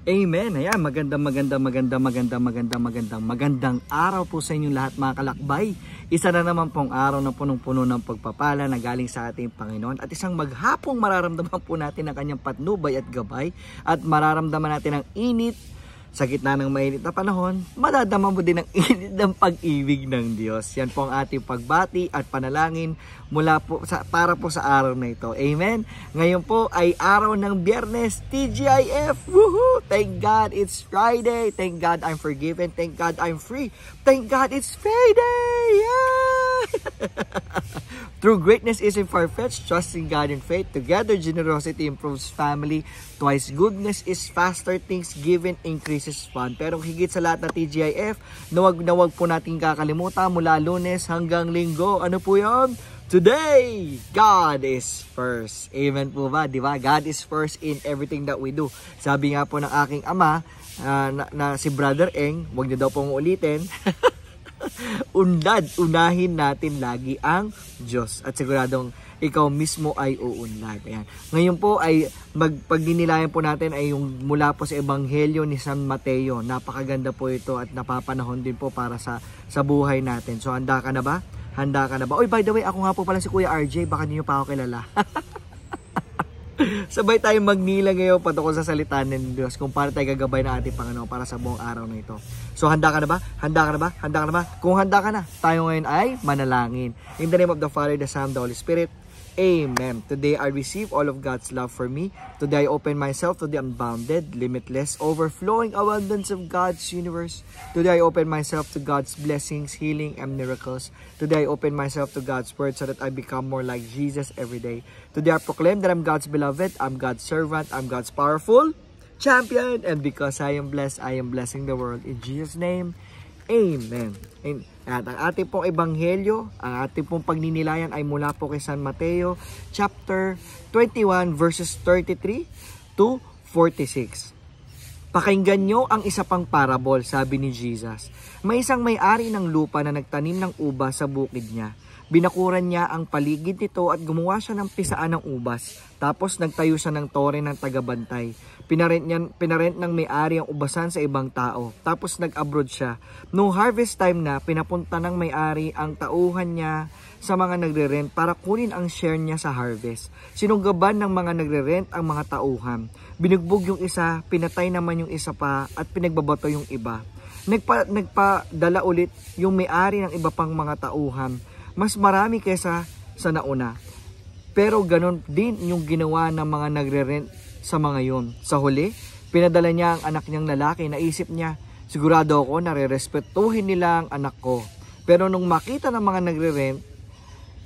Amen. Ayan, magandang araw po sa inyong lahat mga kalakbay. Isa na naman pong araw na punong-puno ng pagpapala na galing sa ating Panginoon. At isang maghapong mararamdaman po natin ang kanyang patnubay at gabay. At mararamdaman natin ang init sa gitna ng mainit na panahon. Madadama mo din ang init ng pag-ibig ng Diyos. Yan po ang ating pagbati at panalangin mula po para po sa araw na ito. Amen. Ngayon po ay araw ng Biyernes, TGIF. Woohoo! Thank God it's Friday. Thank God I'm forgiven. Thank God I'm free. Thank God it's payday. Yeah! True greatness isn't far-fetched, trusting God in faith. Together, generosity improves family. Twice goodness is faster, things given increases fun. Pero higit sa lahat na TGIF, na wag po natin kakalimutan mula Lunes hanggang Linggo. Ano po yan? Today, God is first. Amen po ba? Diba? God is first in everything that we do. Sabi nga po ng aking ama, na si Brother Eng, wag niyo daw pong ulitin. Unahin natin lagi ang Diyos at siguradong ikaw mismo ay uunlad. Ayan. Ngayon po ay pagdinilayan po natin ay yung mula po sa Ebanghelyo ni San Mateo. Napakaganda po ito at napapanahon din po para sa buhay natin. So handa ka na ba? Handa ka na ba? Oy, by the way, ako nga po pala si Kuya RJ, baka niyo pa ako kilala. Sabay tayo magnila ngayon patungkol sa salita ng Diyos kung paano tayo gagabay ng ating Panginoon para sa buong araw na ito. So handa ka na ba? Handa ka na ba? Handa ka na ba? Kung handa ka na, tayo ngayon ay manalangin. In the name of the Father, the Son, the Holy Spirit. Amen. Today I receive all of God's love for me. Today I open myself to the unbounded, limitless, overflowing abundance of God's universe. Today I open myself to God's blessings, healing, and miracles. Today I open myself to God's word so that I become more like Jesus every day. Today I proclaim that I'm God's beloved, I'm God's servant, I'm God's powerful champion. And because I am blessed, I am blessing the world. In Jesus' name, Amen. At ang ating pong ebanghelyo, ang ating pong pagninilayan ay mula po kay San Mateo chapter 21 verses 33 to 46. Pakinggan nyo ang isa pang parable, sabi ni Jesus. May isang may-ari ng lupa na nagtanim ng ubas sa bukid niya. Binakuran niya ang paligid nito at gumawa siya ng pisaan ng ubas. Tapos nagtayo siya ng tore ng tagabantay. Pinarent ng may-ari ang ubasan sa ibang tao. Tapos nag-abroad siya. Noong harvest time na, pinapunta ng may-ari ang tauhan niya sa mga nagre-rent para kunin ang share niya sa harvest. Sinunggaban ng mga nagre-rent ang mga tauhan. Binugbog yung isa, pinatay naman yung isa pa at pinagbabato yung iba. Nagpadala ulit yung may-ari ng iba pang mga tauhan. Mas marami kaysa sa nauna. Pero ganon din yung ginawa ng mga nagre-rent sa mga yon. Sa huli, pinadala niya ang anak niyang lalaki. Naisip niya, sigurado ako na re-respetuhin nila ang anak ko. Pero nung makita ng mga nagre-rent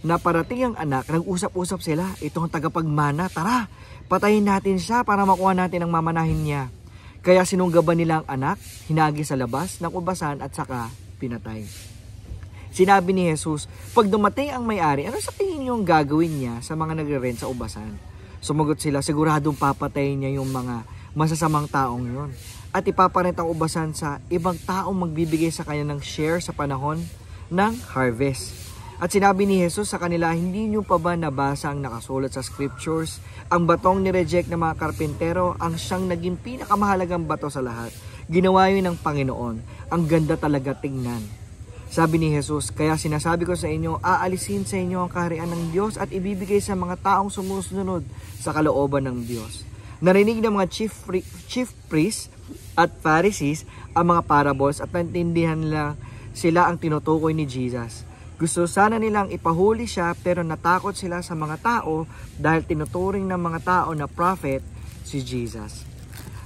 na parating ang anak, nag-usap-usap sila. Ito ang tagapagmana, tara, patayin natin siya para makuha natin ang mamanahin niya. Kaya sinunggaban nila ang anak, hinagi sa labas ng ubasan at saka pinatay. Sinabi ni Jesus, pag dumating ang may-ari, ano sa tingin niyo ang gagawin niya sa mga nagre-rent sa ubasan? Sumagot sila, siguradong papatayin niya yung mga masasamang taong yon. At ipaparent ang ubasan sa ibang taong magbibigay sa kanya ng share sa panahon ng harvest. At sinabi ni Jesus sa kanila, hindi niyo pa ba nabasa ang nakasulat sa scriptures? Ang batong nireject ng mga karpintero ang siyang naging pinakamahalagang bato sa lahat. Ginawa yun ng Panginoon. Ang ganda talaga tingnan. Sabi ni Jesus, kaya sinasabi ko sa inyo, aalisin sa inyo ang kaharian ng Diyos at ibibigay sa mga taong sumusunod sa kalooban ng Diyos. Narinig ng mga chief priests at Pharisees ang mga parables at naintindihan nila sila ang tinutukoy ni Jesus. Gusto sana nilang ipahuli siya pero natakot sila sa mga tao dahil tinuturing ng mga tao na prophet si Jesus.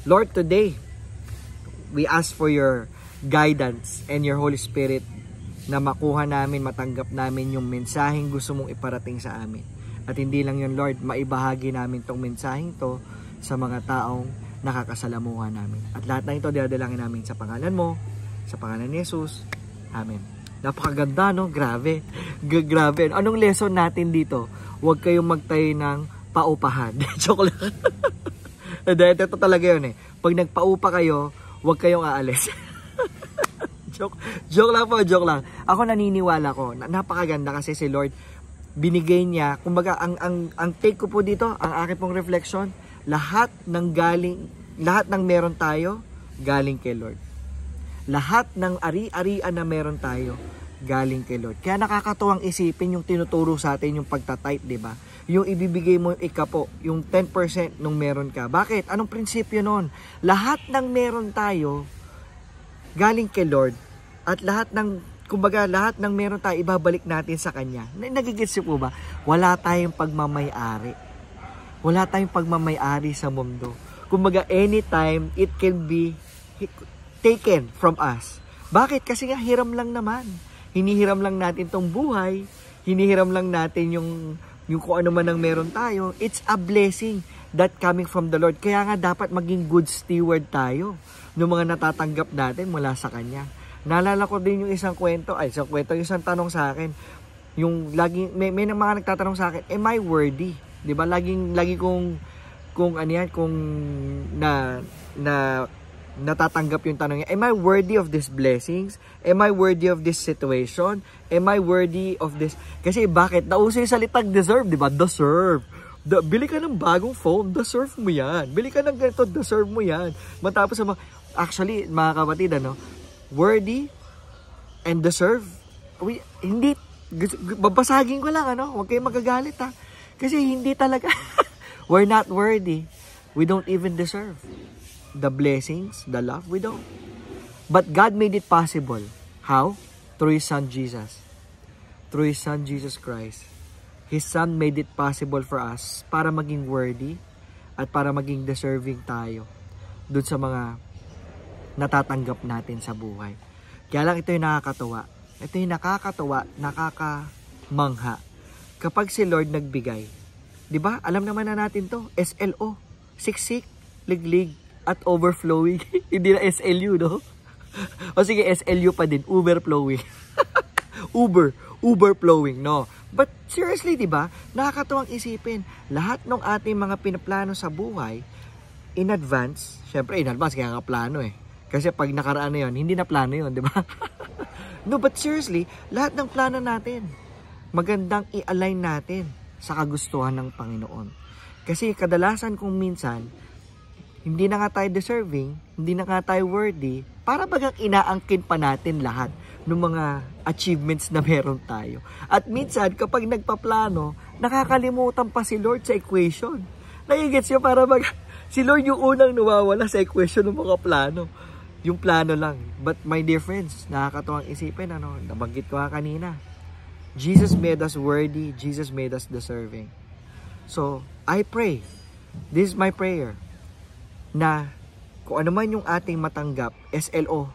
Lord, today, we ask for your guidance and your Holy Spirit na makuha namin, matanggap namin yung mensaheng gusto mong iparating sa amin. At hindi lang yun, Lord, maibahagi namin tong mensaheng to sa mga taong nakakasalamuha namin. At lahat na ito, dinadalangin namin sa pangalan mo, sa pangalan ni Jesus. Amen. Napakaganda, no? Grabe. Grabe. Anong lesson natin dito? Huwag kayong magtayo ng paupahan. Joke lang. Ito talaga yun eh. Pag nagpaupa kayo, huwag kayong aalis. Joke lang po, joke lang. Ako naniniwala ko, napakaganda kasi si Lord, binigay niya, kumbaga, ang take ko po dito, ang aking pong reflection, lahat ng galing lahat ng meron tayo, galing kay Lord. Lahat ng ari-arian na meron tayo, galing kay Lord. Kaya nakakatuwang isipin yung tinuturo sa atin yung pagta-tithe, di ba? Yung ibibigay mo yung ikapo, yung 10% nung meron ka. Bakit? Anong prinsipyo nun? Lahat ng meron tayo, galing kay Lord. At lahat ng, kumbaga, lahat ng meron tayo, ibabalik natin sa Kanya. Nagigits po ba? Wala tayong pagmamay-ari. Wala tayong pagmamay-ari sa mundo. Kumbaga, anytime, it can be taken from us. Bakit? Kasi nga, hiram lang naman. Hinihiram lang natin tong buhay. Hinihiram lang natin yung kung ano man ang meron tayo. It's a blessing that coming from the Lord. Kaya nga dapat maging good steward tayo ng mga natatanggap natin mula sa Kanya. Naalala ko din yung isang kwento, isang tanong sa akin. Yung laging, may mga nagtatanong sa akin, am I worthy? Diba? Lagi kung natatanggap yung tanong niya, am I worthy of these blessings? Am I worthy of this situation? Am I worthy of this? Kasi bakit? Nauso yung salitang deserve, di ba? Deserve. Bili ka ng bagong phone, deserve mo yan. Bili ka ng ganito, deserve mo yan. Matapos actually, mga kapatid, worthy and deserve. Hindi, babasagin ko lang, huwag kayong magagalit, ha? Kasi hindi talaga. We're not worthy. We don't even deserve the blessings, the love, we don't. But God made it possible. How? Through His Son Jesus. Through His Son Jesus Christ. His Son made it possible for us para maging worthy at para maging deserving tayo dun sa mga natatanggap natin sa buhay. Kaya lang ito yung nakakatawa. Ito yung nakakatawa, nakakamangha. Kapag si Lord nagbigay, di ba? Alam naman na natin to, SLO, siksik, liglig, at overflowing. Hindi na SLU, no? O sige, SLU pa din, overflowing. Uberflowing, no? But seriously, di ba? Nakakatuwang isipin. Lahat ng ating mga pinaplano sa buhay, in advance, syempre in advance, kaya nga plano eh. Kasi pag nakaraan na yun, hindi na plano yun, di ba? No, but seriously, lahat ng plano natin, magandang i-align natin sa kagustuhan ng Panginoon. Kasi kadalasan kung minsan, hindi na nga tayo deserving, hindi na nga tayo worthy, para bagang inaangkin pa natin lahat ng mga achievements na meron tayo. At minsan, kapag nagpaplano, nakakalimutan pa si Lord sa equation. Nagigets nyo, para si Lord yung unang nawawala sa equation ng mga plano. Yung plano lang. But my dear friends, nakakatuwang isipin, nabanggit ko nga kanina. Jesus made us worthy, Jesus made us deserving. So, I pray, this is my prayer, na kung ano man yung ating matanggap, SLO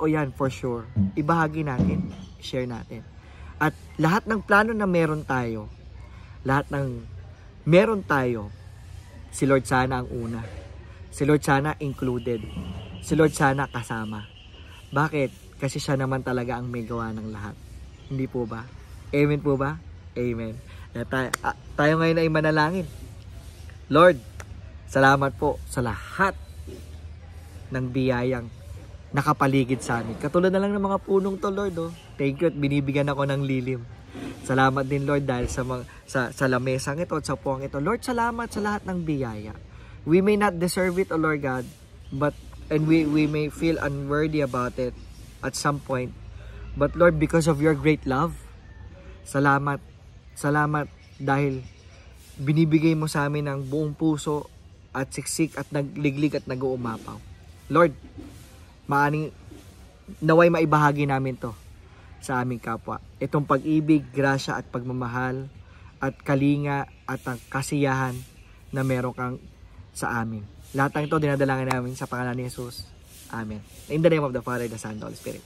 yan for sure, ibahagi natin, share natin. At lahat ng plano na meron tayo, si Lord sana ang una. Si Lord sana included. Si Lord sana kasama. Bakit? Kasi siya naman talaga ang may gawa ng lahat. Hindi po ba? Amen po ba? Amen. Tayo ngayon ay manalangin. Lord, salamat po sa lahat ng biyayang nakapaligid sa amin. Katulad na lang ng mga punong to, Lord. Thank you at binibigyan ako ng lilim. Salamat din, Lord, dahil sa lamesang ito at sa puwang ito. Lord, salamat sa lahat ng biyaya. We may not deserve it, O Lord God, and we may feel unworthy about it at some point. But Lord, because of your great love, salamat. Salamat dahil binibigay mo sa amin ang buong puso at siksik at nagliglig at nag-uumapaw. Lord, naway maibahagi namin to sa aming kapwa. Itong pag-ibig, grasya at pagmamahal at kalinga at ang kasiyahan na meron kang sa amin. Lahat ng ito dinadalangin namin sa pangalan ni Jesus. Amen. In the name of the Father, the Son, and the Holy Spirit.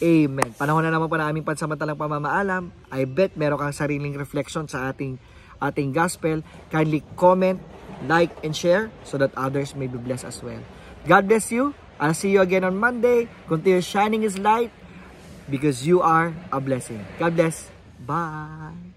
Amen. Panahon na naman po na aming pansamantalang pamamaalam. I bet meron kang sariling reflection sa ating gospel. Kindly comment, like, and share so that others may be blessed as well. God bless you. I'll see you again on Monday. Continue shining His light because you are a blessing. God bless. Bye.